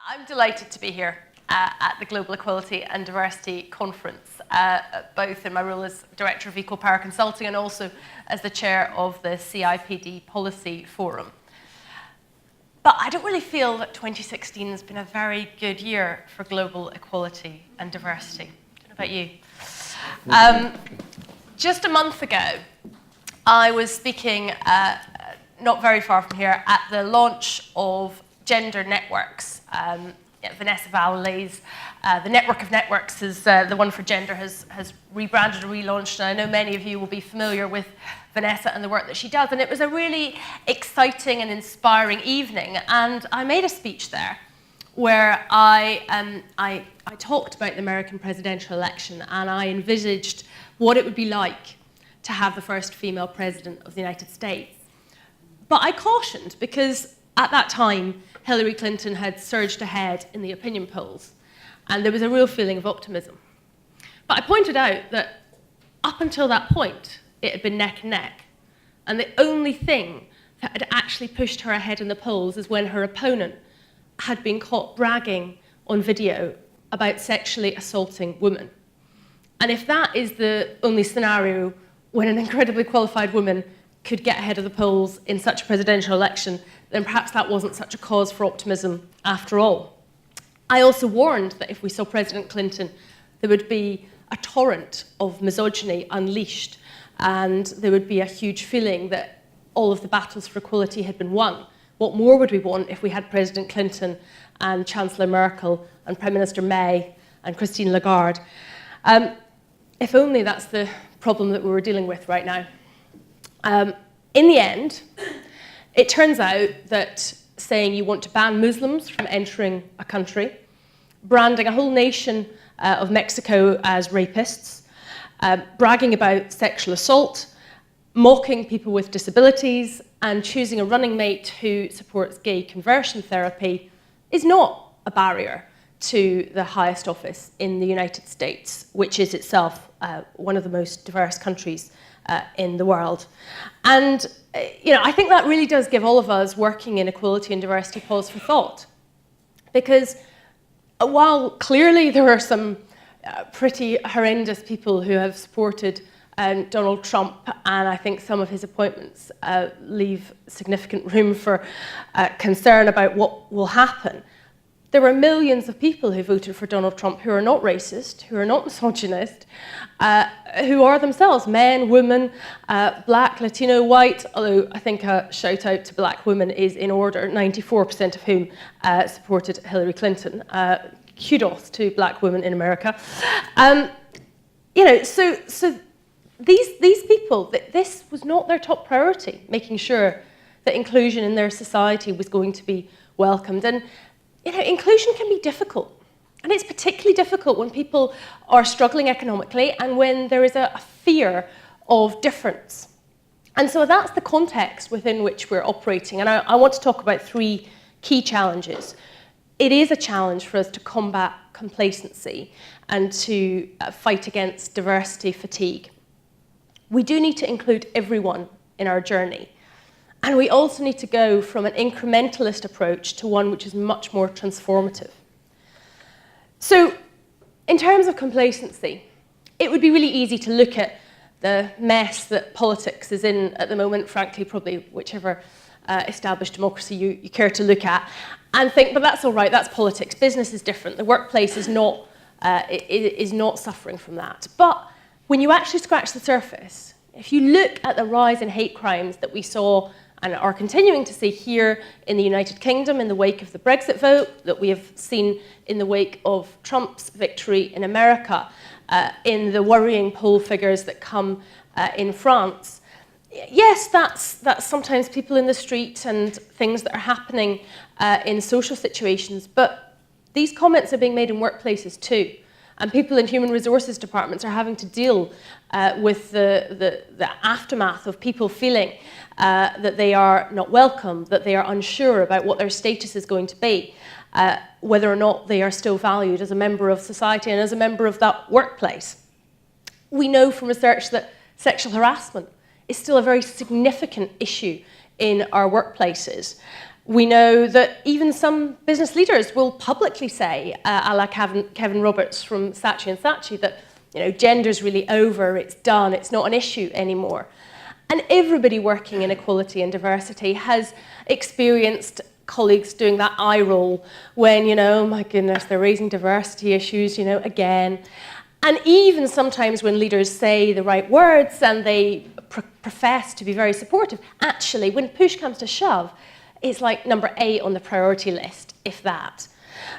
I'm delighted to be here at the Global Equality and Diversity Conference, both in my role as Director of Equal Power Consulting and also as the Chair of the CIPD Policy Forum. But I don't really feel that 2016 has been a very good year for global equality and diversity. I don't know about you. Just a month ago, I was speaking not very far from here at the launch of Gender Networks. Vanessa Valley's the Network of Networks is the one for gender has rebranded and relaunched, and I know many of you will be familiar with Vanessa and the work that she does, and it was a really exciting and inspiring evening, and I made a speech there where I talked about the American presidential election, and I envisaged what it would be like to have the first female president of the United States. But I cautioned because at that time, Hillary Clinton had surged ahead in the opinion polls, and there was a real feeling of optimism. But I pointed out that up until that point, it had been neck and neck, and the only thing that had actually pushed her ahead in the polls is when her opponent had been caught bragging on video about sexually assaulting women. And if that is the only scenario when an incredibly qualified woman could get ahead of the polls in such a presidential election, then perhaps that wasn't such a cause for optimism after all. I also warned that if we saw President Clinton, there would be a torrent of misogyny unleashed, and there would be a huge feeling that all of the battles for equality had been won. What more would we want if we had President Clinton and Chancellor Merkel and Prime Minister May and Christine Lagarde? If only that's the problem that we were dealing with right now. In the end, it turns out that saying you want to ban Muslims from entering a country, branding a whole nation of Mexico as rapists, bragging about sexual assault, mocking people with disabilities, and choosing a running mate who supports gay conversion therapy is not a barrier to the highest office in the United States, which is itself one of the most diverse countries in the world. And I think that really does give all of us working in equality and diversity pause for thought. Because while clearly there are some pretty horrendous people who have supported Donald Trump, and I think some of his appointments leave significant room for concern about what will happen, there were millions of people who voted for Donald Trump who are not racist, who are not misogynist, who are themselves men, women, black, Latino, white, although I think a shout out to black women is in order, 94% of whom supported Hillary Clinton. Kudos to black women in America. So these people, this was not their top priority, making sure that inclusion in their society was going to be welcomed. And inclusion can be difficult, and it's particularly difficult when people are struggling economically and when there is a fear of difference. And so that's the context within which we're operating, and I want to talk about three key challenges. It is a challenge for us to combat complacency and to fight against diversity fatigue. We do need to include everyone in our journey. And we also need to go from an incrementalist approach to one which is much more transformative. So, in terms of complacency, it would be really easy to look at the mess that politics is in at the moment, frankly, probably whichever established democracy you care to look at, and think, but that's all right, that's politics. Business is different. The workplace is not suffering from that. But when you actually scratch the surface, if you look at the rise in hate crimes that we saw and are continuing to see here in the United Kingdom in the wake of the Brexit vote, that we have seen in the wake of Trump's victory in America, in the worrying poll figures that come in France. Yes, that's sometimes people in the street and things that are happening in social situations, but these comments are being made in workplaces too. And people in human resources departments are having to deal with the aftermath of people feeling that they are not welcome, that they are unsure about what their status is going to be, whether or not they are still valued as a member of society and as a member of that workplace. We know from research that sexual harassment is still a very significant issue in our workplaces. We know that even some business leaders will publicly say, a la Kevin Roberts from Saatchi & Saatchi, that gender's really over, it's done, it's not an issue anymore. And everybody working in equality and diversity has experienced colleagues doing that eye roll when, oh my goodness, they're raising diversity issues, again. And even sometimes when leaders say the right words and they profess to be very supportive, actually, when push comes to shove, it's like number 8 on the priority list, if that.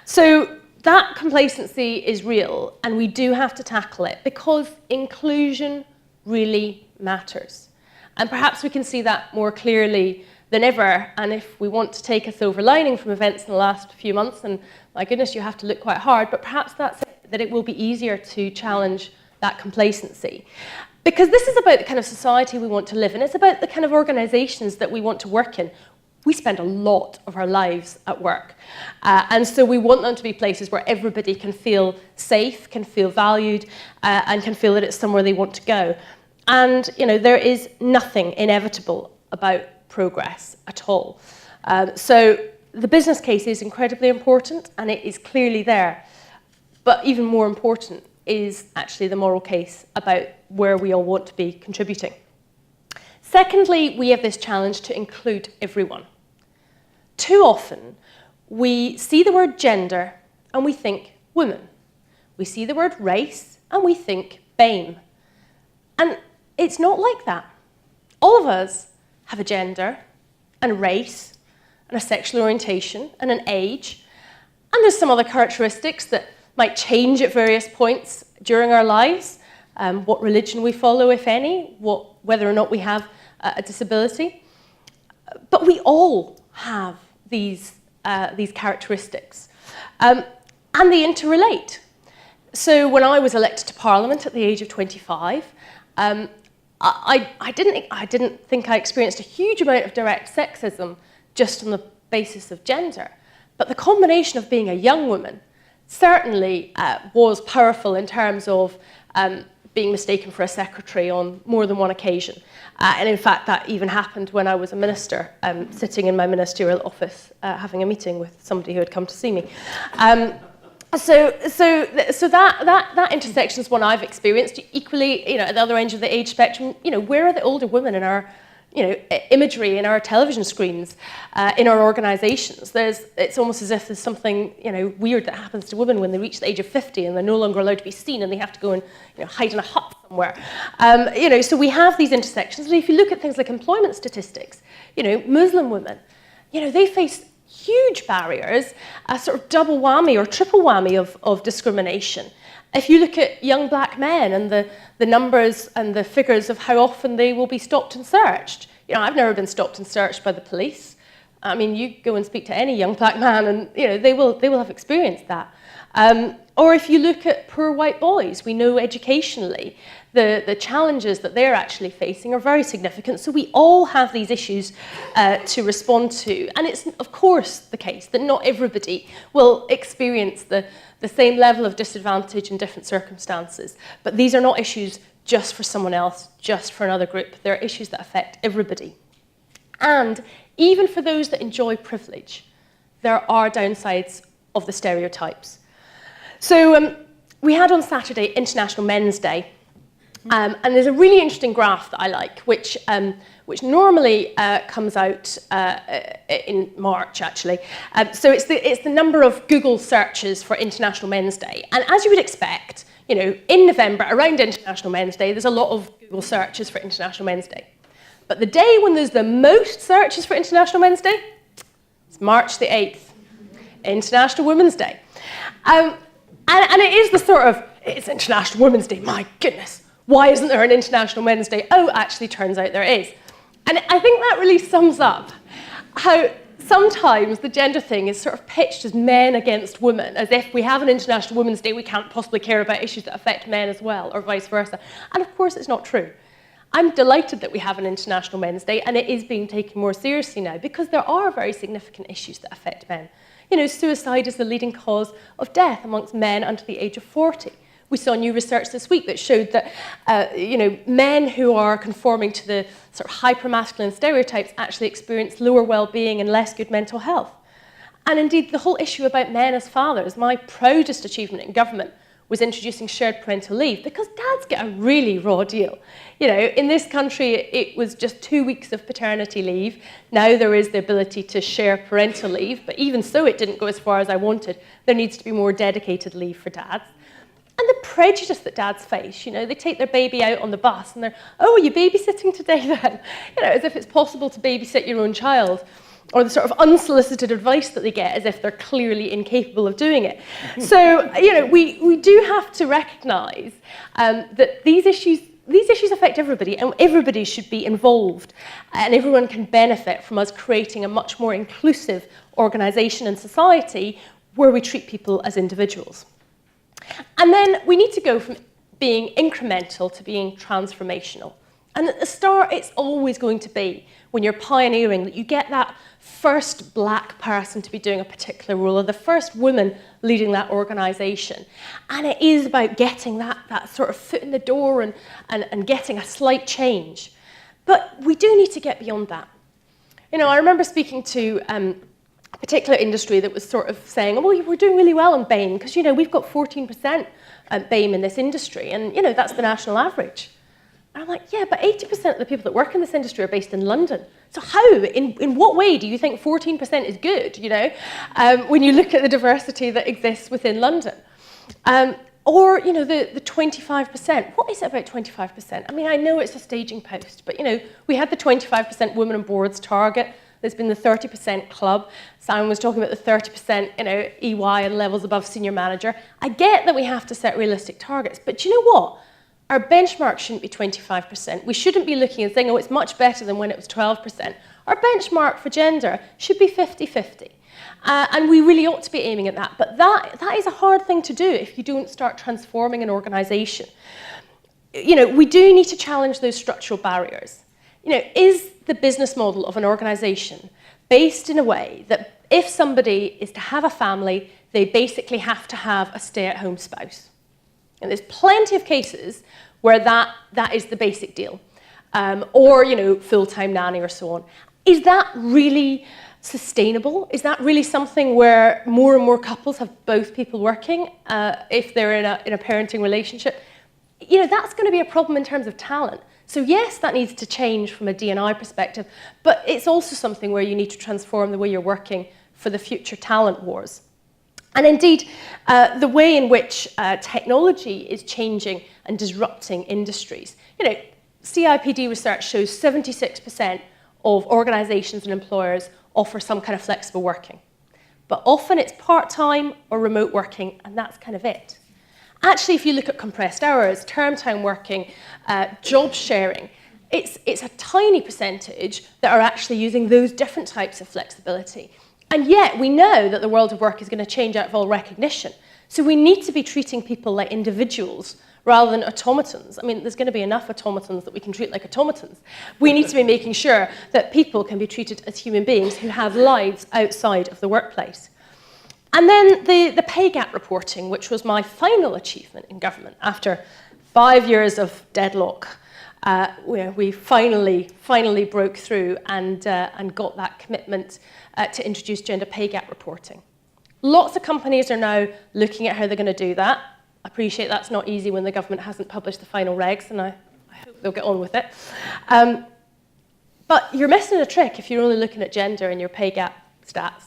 So that complacency is real, and we do have to tackle it because inclusion really matters. And perhaps we can see that more clearly than ever. And if we want to take a silver lining from events in the last few months, and my goodness, you have to look quite hard, but perhaps that's it, that it will be easier to challenge that complacency. Because this is about the kind of society we want to live in. It's about the kind of organisations that we want to work in. We spend a lot of our lives at work. And so we want them to be places where everybody can feel safe, can feel valued, and can feel that it's somewhere they want to go. And, there is nothing inevitable about progress at all. So the business case is incredibly important, and it is clearly there. But even more important is actually the moral case about where we all want to be contributing. Secondly, we have this challenge to include everyone. Too often, we see the word gender and we think women. We see the word race and we think BAME. And it's not like that. All of us have a gender and a race and a sexual orientation and an age. And there's some other characteristics that might change at various points during our lives, what religion we follow, if any, whether or not we have a disability. But we all have these characteristics. And they interrelate. So when I was elected to Parliament at the age of 25, I didn't think I experienced a huge amount of direct sexism just on the basis of gender. But the combination of being a young woman certainly was powerful in terms of being mistaken for a secretary on more than one occasion. And in fact, that even happened when I was a minister, sitting in my ministerial office, having a meeting with somebody who had come to see me. So that intersection is one I've experienced. Equally, at the other end of the age spectrum, where are the older women in our, imagery in our television screens, in our organisations? It's almost as if there's something, weird that happens to women when they reach the age of 50 and they're no longer allowed to be seen and they have to go and, hide in a hut somewhere. So we have these intersections. And if you look at things like employment statistics, Muslim women, they face huge barriers, a sort of double whammy or triple whammy of discrimination. If you look at young black men and the numbers and the figures of how often they will be stopped and searched. I've never been stopped and searched by the police. I mean, you go and speak to any young black man and, they will have experienced that. Or if you look at poor white boys, we know educationally the challenges that they're actually facing are very significant. So we all have these issues to respond to. And it's, of course, the case that not everybody will experience the same level of disadvantage in different circumstances. But these are not issues just for someone else, just for another group. They're issues that affect everybody. And even for those that enjoy privilege, there are downsides of the stereotypes. So we had on Saturday International Men's Day. And there's a really interesting graph that I like, which normally comes out in March, actually. So it's the number of Google searches for International Men's Day. And as you would expect, in November, around International Men's Day, there's a lot of Google searches for International Men's Day. But the day when there's the most searches for International Men's Day, it's March the 8th, International Women's Day. And it is the sort of, it's International Women's Day, my goodness. Why isn't there an International Men's Day? Oh, actually, turns out there is. And I think that really sums up how sometimes the gender thing is sort of pitched as men against women, as if we have an International Women's Day, we can't possibly care about issues that affect men as well, or vice versa. And of course, it's not true. I'm delighted that we have an International Men's Day, and it is being taken more seriously now, because there are very significant issues that affect men. Suicide is the leading cause of death amongst men under the age of 40. We saw new research this week that showed that men who are conforming to the sort of hyper-masculine stereotypes actually experience lower well-being and less good mental health. And indeed, the whole issue about men as fathers, my proudest achievement in government was introducing shared parental leave, because dads get a really raw deal. In this country, it was just 2 weeks of paternity leave. Now there is the ability to share parental leave, but even so, it didn't go as far as I wanted. There needs to be more dedicated leave for dads. And the prejudice that dads face, they take their baby out on the bus and they're, oh, are you babysitting today then? As if it's possible to babysit your own child. Or the sort of unsolicited advice that they get as if they're clearly incapable of doing it. So, we do have to recognise that these issues affect everybody, and everybody should be involved, and everyone can benefit from us creating a much more inclusive organisation and society where we treat people as individuals. And then we need to go from being incremental to being transformational. And at the start, it's always going to be, when you're pioneering, that you get that first black person to be doing a particular role, or the first woman leading that organisation. And it is about getting that sort of foot in the door and getting a slight change. But we do need to get beyond that. I remember speaking to a particular industry that was sort of saying, oh, well, we're doing really well on BAME, because, we've got 14% BAME in this industry, and, that's the national average. And I'm like, yeah, but 80% of the people that work in this industry are based in London. So how, in what way do you think 14% is good, when you look at the diversity that exists within London? Or, the 25%. What is it about 25%? I mean, I know it's a staging post, but, we had the 25% women on boards target. There's been the 30% club. Simon was talking about the 30%, EY and levels above senior manager. I get that we have to set realistic targets, but do you know what? Our benchmark shouldn't be 25%. We shouldn't be looking and saying, oh, it's much better than when it was 12%. Our benchmark for gender should be 50-50. And we really ought to be aiming at that. But that is a hard thing to do if you don't start transforming an organisation. We do need to challenge those structural barriers. Is the business model of an organisation based in a way that if somebody is to have a family, they basically have to have a stay-at-home spouse? And there's plenty of cases where that is the basic deal. Or, full-time nanny or so on. Is that really sustainable? Is that really something where more and more couples have both people working if they're in a parenting relationship? That's going to be a problem in terms of talent. So yes, that needs to change from a D&I perspective, but it's also something where you need to transform the way you're working for the future talent wars. And indeed, the way in which technology is changing and disrupting industries. CIPD research shows 76% of organisations and employers offer some kind of flexible working. But often it's part-time or remote working, and that's kind of it. Actually, if you look at compressed hours, term time working, job sharing, it's a tiny percentage that are actually using those different types of flexibility. And yet we know that the world of work is going to change out of all recognition. So we need to be treating people like individuals rather than automatons. I mean, there's going to be enough automatons that we can treat like automatons. We need to be making sure that people can be treated as human beings who have lives outside of the workplace. And then the pay gap reporting, which was my final achievement in government after 5 years of deadlock. We finally broke through and got that commitment to introduce gender pay gap reporting. Lots of companies are now looking at how they're going to do that. I appreciate that's not easy when the government hasn't published the final regs, and I hope they'll get on with it. But you're missing a trick if you're only looking at gender in your pay gap stats.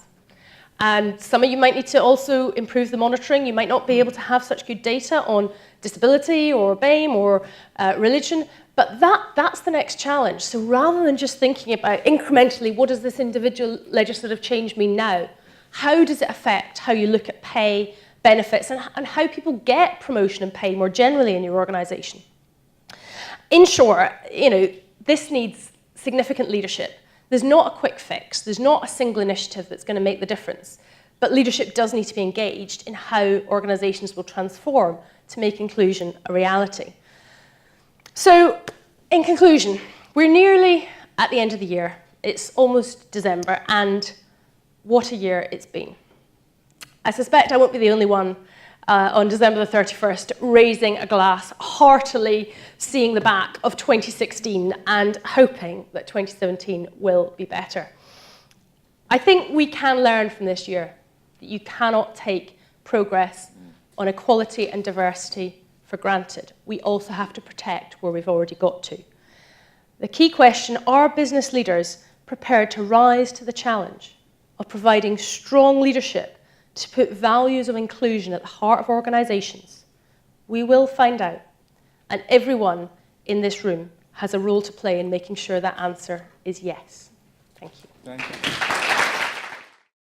And some of you might need to also improve the monitoring. You might not be able to have such good data on disability or BAME or religion, but that's the next challenge. So rather than just thinking about incrementally, what does this individual legislative change mean now? How does it affect how you look at pay, benefits, and how people get promotion and pay more generally in your organisation? In short, this needs significant leadership. There's not a quick fix. There's not a single initiative that's going to make the difference. But leadership does need to be engaged in how organisations will transform to make inclusion a reality. So, in conclusion, we're nearly at the end of the year. It's almost December, and what a year it's been. I suspect I won't be the only one on December the 31st, raising a glass, heartily seeing the back of 2016 and hoping that 2017 will be better. I think we can learn from this year that you cannot take progress on equality and diversity for granted. We also have to protect where we've already got to. The key question, are business leaders prepared to rise to the challenge of providing strong leadership to put values of inclusion at the heart of organisations? We will find out, and everyone in this room has a role to play in making sure that answer is yes. Thank you. Thank you.